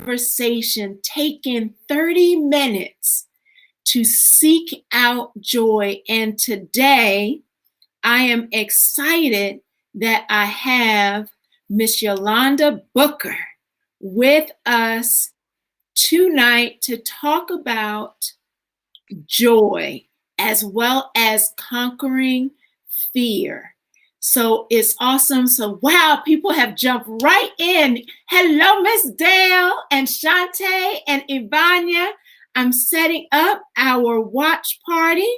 conversation, taking 30 minutes to seek out joy. And today, I am excited that I have Miss Yolanda Booker with us tonight to talk about joy as well as conquering fear. So it's awesome. So, wow, people have jumped right in. Hello, Miss Dale and Shantae and Ivania. I'm setting up our watch party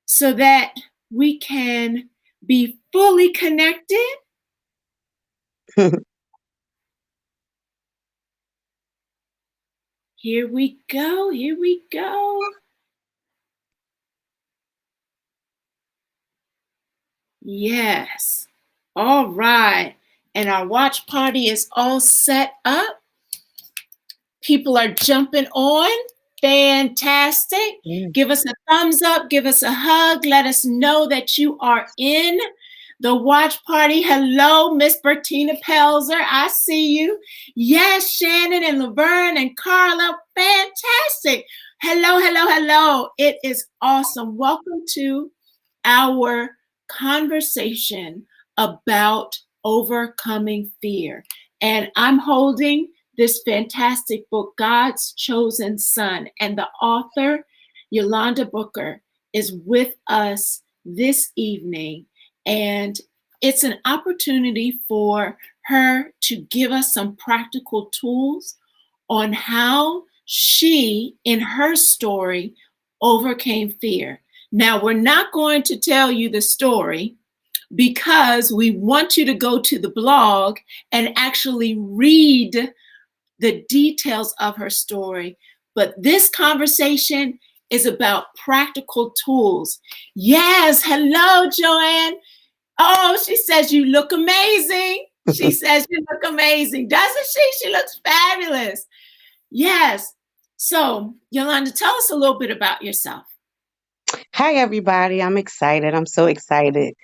so that we can be fully connected. Here we go. Here we go. Yes. All right. And our watch party is all set up. People are jumping on. Fantastic. Give us a thumbs up. Give us a hug. Let us know that you are in the watch party. Hello, Miss Bertina Pelzer. I see you. Yes, Shannon and Laverne and Carla. Fantastic. Hello, hello, hello. It is awesome. Welcome to our conversation about overcoming fear. And I'm holding this fantastic book, God's Chosen Son. And the author, Yolanda Booker, is with us this evening. And it's an opportunity for her to give us some practical tools on how she, in her story, overcame fear. Now, we're not going to tell you the story because we want you to go to the blog and actually read the details of her story. But this conversation is about practical tools. Yes, hello, Joanne. Oh, she says you look amazing. She says you look amazing, doesn't she? She looks fabulous. Yes. So, Yolanda, tell us a little bit about yourself. Hi, everybody. I'm excited. I'm so excited.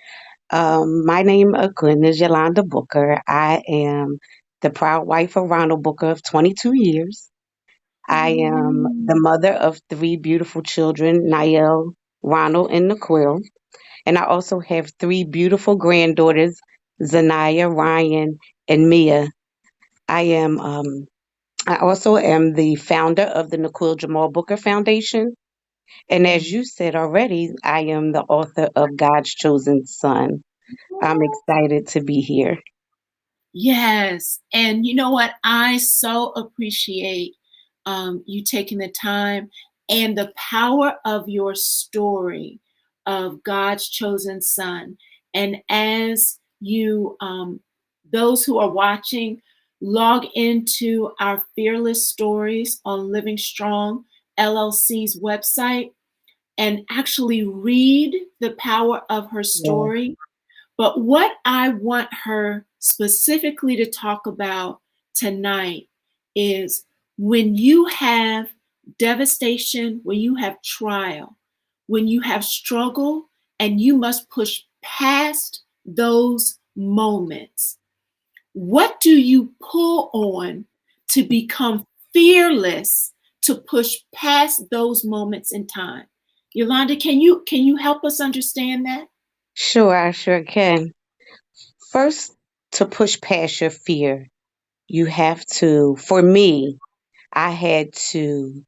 My name again is Yolanda Booker. I am the proud wife of Ronald Booker of 22 years. I am the mother of three beautiful children, Niall, Ronald, and Naquil. And I also have three beautiful granddaughters, Zanaya, Ryan, and Mia. I am I also am the founder of the Naquil Jamal Booker Foundation. And as you said already, I am the author of God's Chosen Son. I'm excited to be here. Yes. And you know what? I so appreciate you taking the time and the power of your story of God's chosen son. And as you, those who are watching, log into our Fearless Stories on Living Strong LLC's website and actually read the power of her story. But what I want her specifically to talk about tonight is when you have devastation, when you have trial, when you have struggle, and you must push past those moments. What do you pull on to become fearless to push past those moments in time? Yolanda, can you help us understand that? Sure, I sure can. First, to push past your fear, you have to, for me, I had to,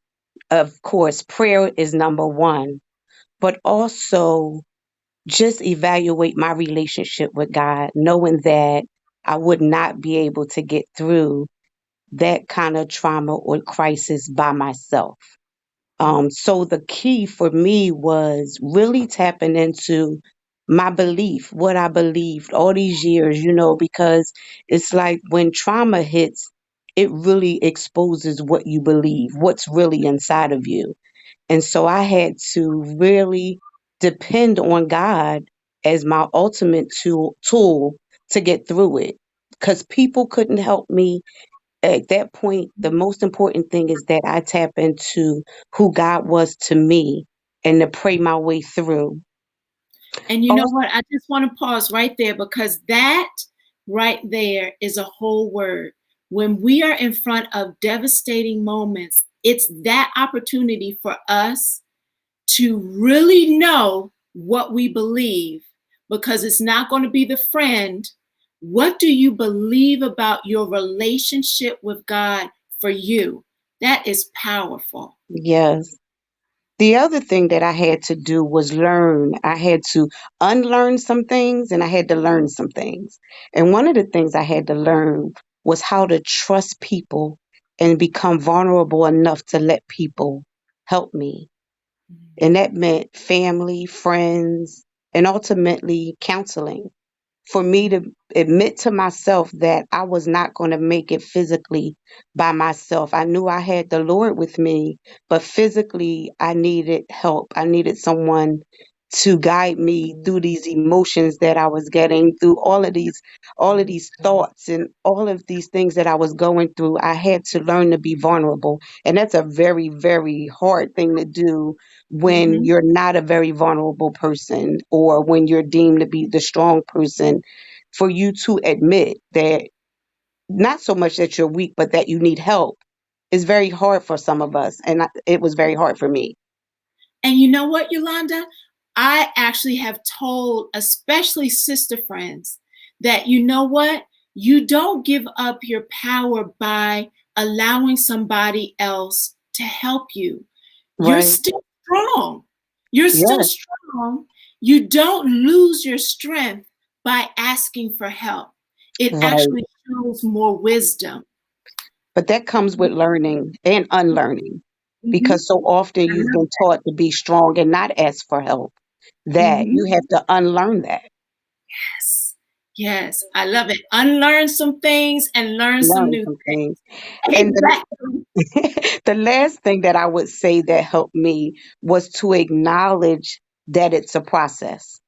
of course, prayer is number one, but also just evaluate my relationship with God, knowing that I would not be able to get through that kind of trauma or crisis by myself. So the key for me was really tapping into my belief, what I believed all these years, because it's like when trauma hits, it really exposes what you believe, what's really inside of you. And so I had to really depend on God as my ultimate tool to get through it because people couldn't help me at that point. The most important thing is that I tap into who God was to me and to pray my way through. And you know Also, what? I just want to pause right there because that right there is a whole word. when we are in front of devastating moments, it's that opportunity for us to really know what we believe, because it's not going to be the friend. What do you believe about your relationship with God for you? That is powerful. Yes. The other thing that I had to do was learn. I had to unlearn some things and I had to learn some things. And one of the things I had to learn was how to trust people and become vulnerable enough to let people help me. And that meant family, friends, and ultimately counseling. For me to admit to myself that I was not going to make it physically by myself. I knew I had the Lord with me, but physically I needed help. I needed someone to guide me through these emotions that I was getting, through all of these thoughts and all of these things that I was going through. I had to learn to be vulnerable. And that's a very, very hard thing to do when Mm-hmm. you're not a very vulnerable person or when you're deemed to be the strong person, for you to admit that not so much that you're weak, but that you need help is very hard for some of us. And it was very hard for me. And you know what, Yolanda? I actually have told, especially sister friends, that you know what? You don't give up your power by allowing somebody else to help you. You're Right. still strong. You're still Yes. strong. You don't lose your strength by asking for help. It Right. actually shows more wisdom. But that comes with learning and unlearning, Mhm. because so often I you've love been taught to be strong and not ask for help, that Mhm. you have to unlearn that. Yes. Yes, I love it. Unlearn some things and learn some Learn new some things. things. And Exactly. the last thing that I would say that helped me was to acknowledge that it's a process.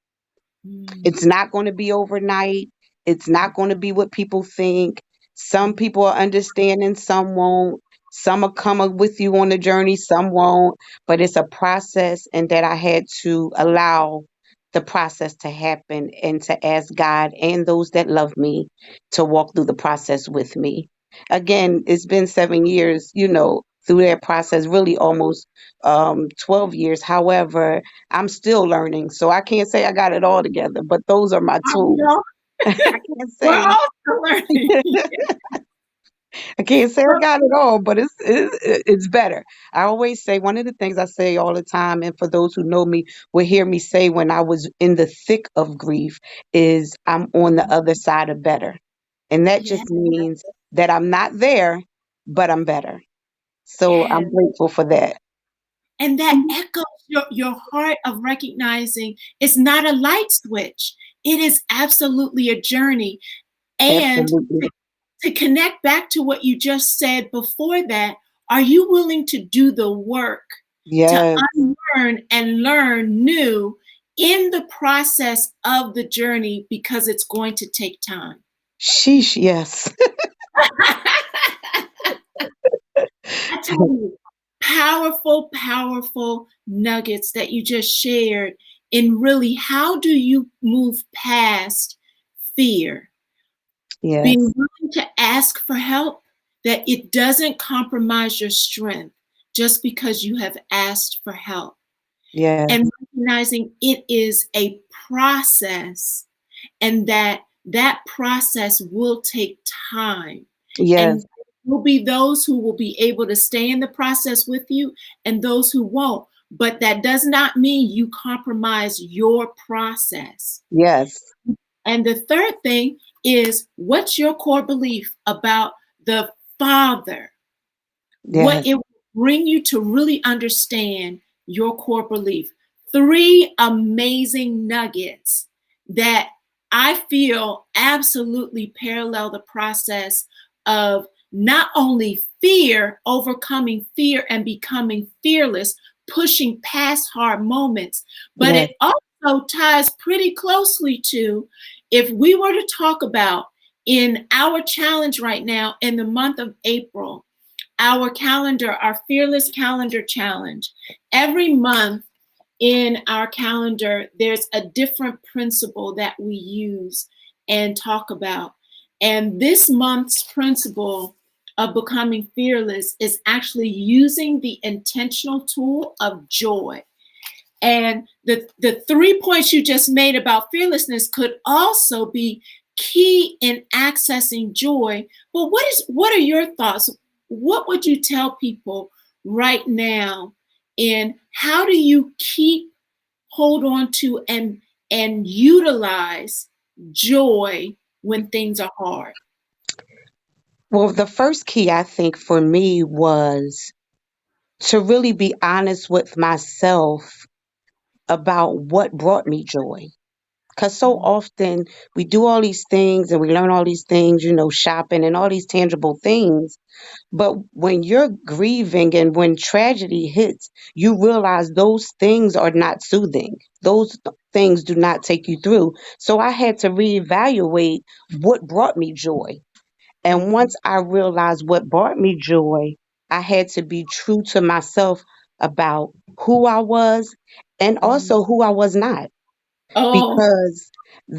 Mm, It's not going to be overnight. It's not going to be what people think. Some people are understanding, some won't. Some will come up with you on the journey, some won't. But it's a process, and that I had to allow the process to happen and to ask God and those that love me to walk through the process with me. Again, it's been 7 years, through that process, really almost 12 years. However, I'm still learning, so I can't say I got it all together, but those are my I tools. know. I can't We're say all still learning. I can't say I Well, got it all, but it's better. I always say, one of the things I say all the time, and for those who know me will hear me say when I was in the thick of grief, is I'm on the other side of better. And that yeah, just means that I'm not there, but I'm better. So I'm yes. grateful for that. And that echoes your heart of recognizing it's not a light switch. It is absolutely a journey. And Absolutely. to connect back to what you just said before that, are you willing to do the work to Yes. unlearn and learn new in the process of the journey, because it's going to take time? Sheesh, yes. I tell you, powerful, powerful nuggets that you just shared in really how do you move past fear? Yes. Being willing to ask for help, that it doesn't compromise your strength just because you have asked for help. Yes. And recognizing it is a process, and that process will take time. Yes. And will be those who will be able to stay in the process with you and those who won't. But that does not mean you compromise your process. Yes. And the third thing is, what's your core belief about the Father? What Yes. it will bring you to really understand your core belief. Three amazing nuggets that I feel absolutely parallel the process of not only fear, overcoming fear and becoming fearless, pushing past hard moments, but Yes. it also ties pretty closely to, if we were to talk about in our challenge right now in the month of April, our calendar, our Fearless Calendar Challenge. Every month in our calendar, there's a different principle that we use and talk about. And this month's principle of becoming fearless is actually using the intentional tool of joy. And the 3 points you just made about fearlessness could also be key in accessing joy. But what are your thoughts? What would you tell people right now? And how do you hold on to and utilize joy when things are hard? Well, the first key I think for me was to really be honest with myself about what brought me joy. Because so often we do all these things and we learn all these things, shopping and all these tangible things. But when you're grieving and when tragedy hits, you realize those things are not soothing. Those things do not take you through. So I had to reevaluate what brought me joy. And once I realized what brought me joy, I had to be true to myself about who I was and also who I was not, Oh, because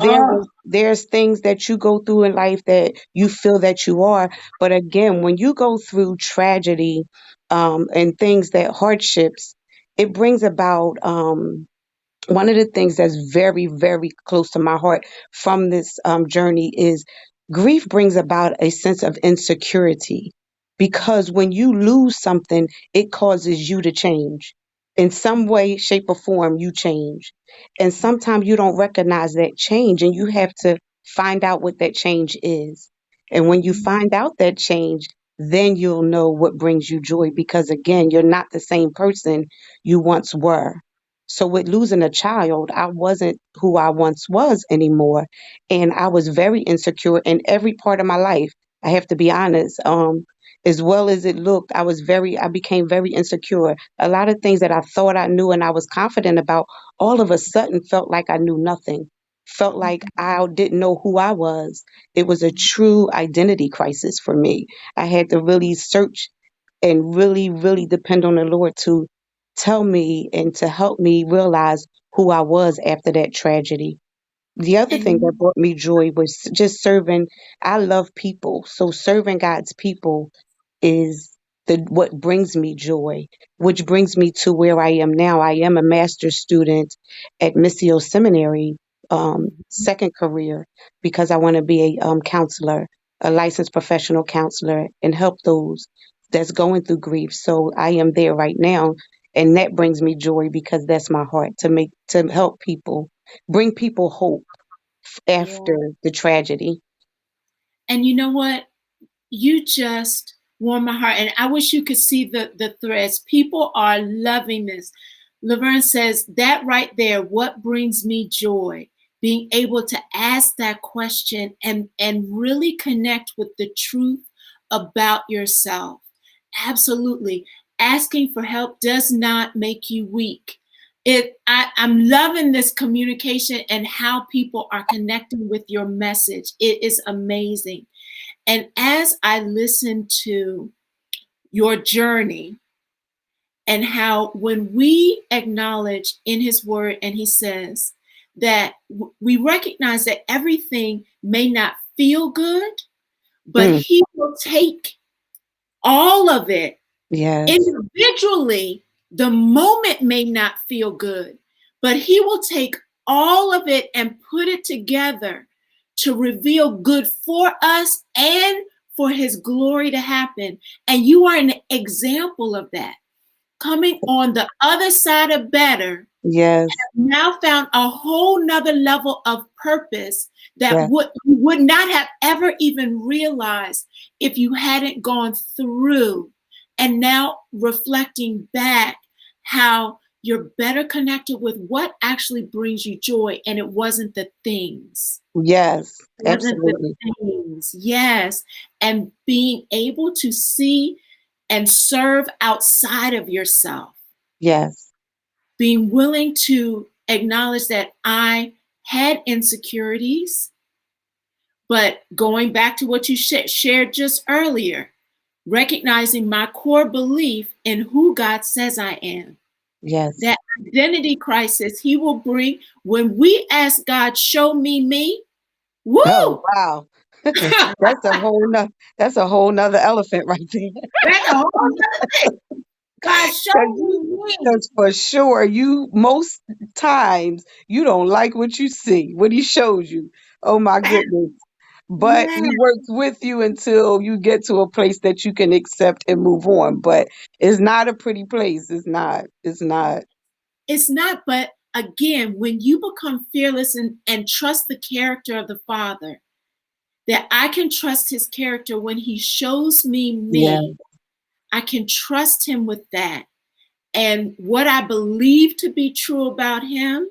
oh, there's things that you go through in life that you feel that you are, but again, when you go through tragedy, and things that hardships, it brings about, one of the things that's very, very close to my heart from this journey is grief brings about a sense of insecurity, because when you lose something, it causes you to change. In some way, shape, or form, you change. And sometimes you don't recognize that change, and you have to find out what that change is. And when you find out that change, then you'll know what brings you joy, because again, you're not the same person you once were. So with losing a child, I wasn't who I once was anymore. And I was very insecure in every part of my life. I have to be honest. As well as it looked, I became very insecure. A lot of things that I thought I knew and I was confident about, all of a sudden felt like I knew nothing. Felt like I didn't know who I was. It was a true identity crisis for me. I had to really search and really, really depend on the Lord to tell me and to help me realize who I was after that tragedy. The other thing that and brought me joy was just serving. I love people, so serving God's people is the what brings me joy, which brings me to where I am now. I am a master's student at Missio Seminary, second career, because I want to be a counselor, a licensed professional counselor, and help those that's going through grief. So I am there right now, and that brings me joy because that's my heart, to help people, bring people hope yeah. after the tragedy. And you know what? You just warm my heart. And I wish you could see the threads. People are loving this. Laverne says that right there, what brings me joy? Being able to ask that question and really connect with the truth about yourself. Absolutely. Asking for help does not make you weak. I'm loving this communication and how people are connecting with your message. It is amazing. And as I listen to your journey and how when we acknowledge in his word and he says that we recognize that everything may not feel good, but Mm, he will take all of it yes, individually. The moment may not feel good, but he will take all of it and put it together to reveal good for us and for his glory to happen. And you are an example of that. Coming on the other side of better, yes, now found a whole nother level of purpose that yes, would not have ever even realized if you hadn't gone through. And now reflecting back how you're better connected with what actually brings you joy, and it wasn't the things. yes, Wasn't the absolutely. things. Yes. And being able to see and serve outside of yourself, Yes, being willing to acknowledge that I had insecurities, but going back to what you shared just earlier, recognizing my core belief in who God says I am. yes. That identity crisis he will bring when we ask God, show me me. Oh, Woo! wow. That's a whole nother elephant right there. That's a whole other thing. God showed me. Because for sure, you most times you don't like what you see, what he shows you. Oh my goodness. But Yeah, he works with you until you get to a place that you can accept and move on. But it's not a pretty place. It's not. It's not. it's not, but again, when you become fearless and trust the character of the Father, that I can trust his character when he shows me Yeah. me, I can trust him with that. And what I believe to be true about him,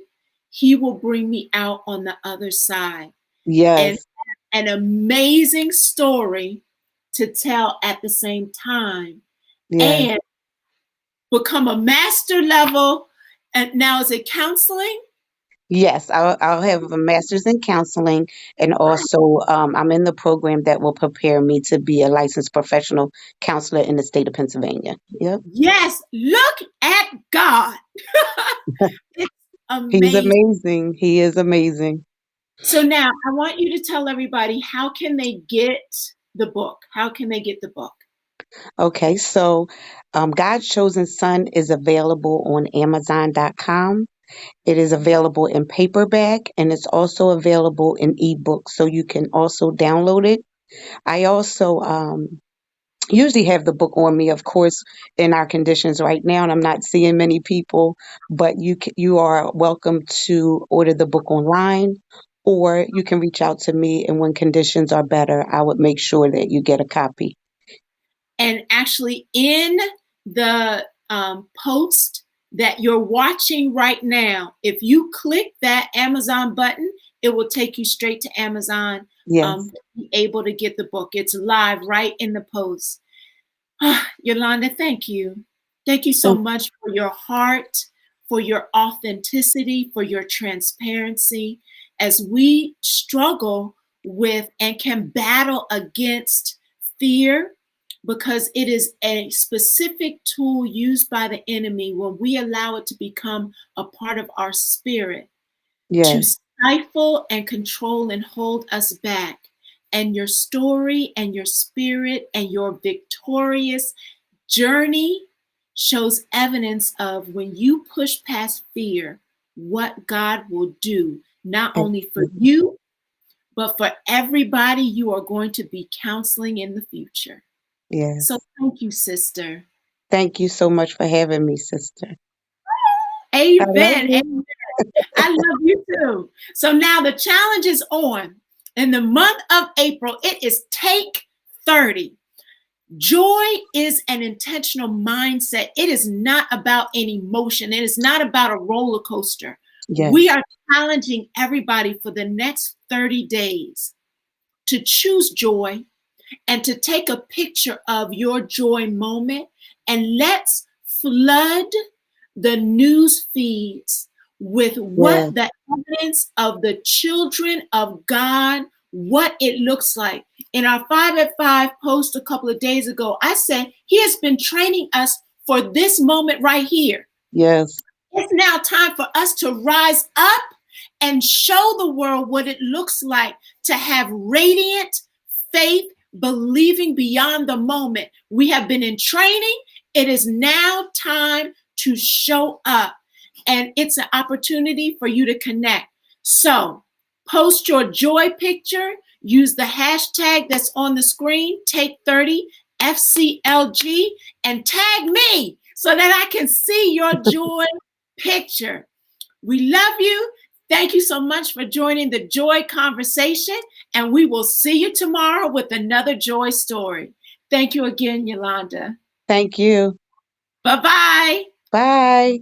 he will bring me out on the other side. And Yes. an amazing story to tell at the same time Yes. and become a master level. And now, is it counseling? Yes, I'll have a master's in counseling, and also I'm in the program that will prepare me to be a licensed professional counselor in the state of Pennsylvania. Yep. Yes, look at God. It's He's amazing. amazing. He is amazing. So now I want you to tell everybody, how can they get the book? How can they get the book? Okay, so God's Chosen Son is available on Amazon.com. It is available in paperback, and it's also available in ebook, so you can also download it. I also usually have the book on me, of course, in our conditions right now, and I'm not seeing many people, but you are welcome to order the book online, or you can reach out to me, and when conditions are better, I would make sure that you get a copy. And actually, in the post that you're watching right now, if you click that Amazon button, it will take you straight to Amazon, Yes, to be able to get the book. It's live right in the post. Yolanda, thank you. Thank you so thank, much for your heart, for your authenticity, for your transparency as we struggle with and can battle against fear, because it is a specific tool used by the enemy when we allow it to become a part of our spirit to yes, stifle and control and hold us back. And your story and your spirit and your victorious journey shows evidence of when you push past fear, what God will do, not thank only for you. you, but for everybody you are going to be counseling in the future. So Yes. thank you, sister. Thank you so much for having me, sister. I love Amen. you. I love you too. So now the challenge is on. In the month of April, it is Take 30. Joy is an intentional mindset. It is not about an emotion. It is not about a roller coaster. We Yes, are challenging everybody for the next 30 days to choose joy and to take a picture of your joy moment, and let's flood the news feeds with yes, what the evidence of the children of God, what it looks like. In our 5 at 5 post a couple of days ago, I said, he has been training us for this moment right here. yes, It's now time for us to rise up and show the world what it looks like to have radiant faith, believing beyond the moment. We have been in training. It is now time to show up. And it's an opportunity for you to connect. So post your joy picture, use the hashtag that's on the screen, Take 30 FCLG, and tag me so that I can see your joy picture. We love you. Thank you so much for joining the Joy Conversation, and we will see you tomorrow with another joy story. Thank you again, Yolanda. thank you. Bye bye. Bye.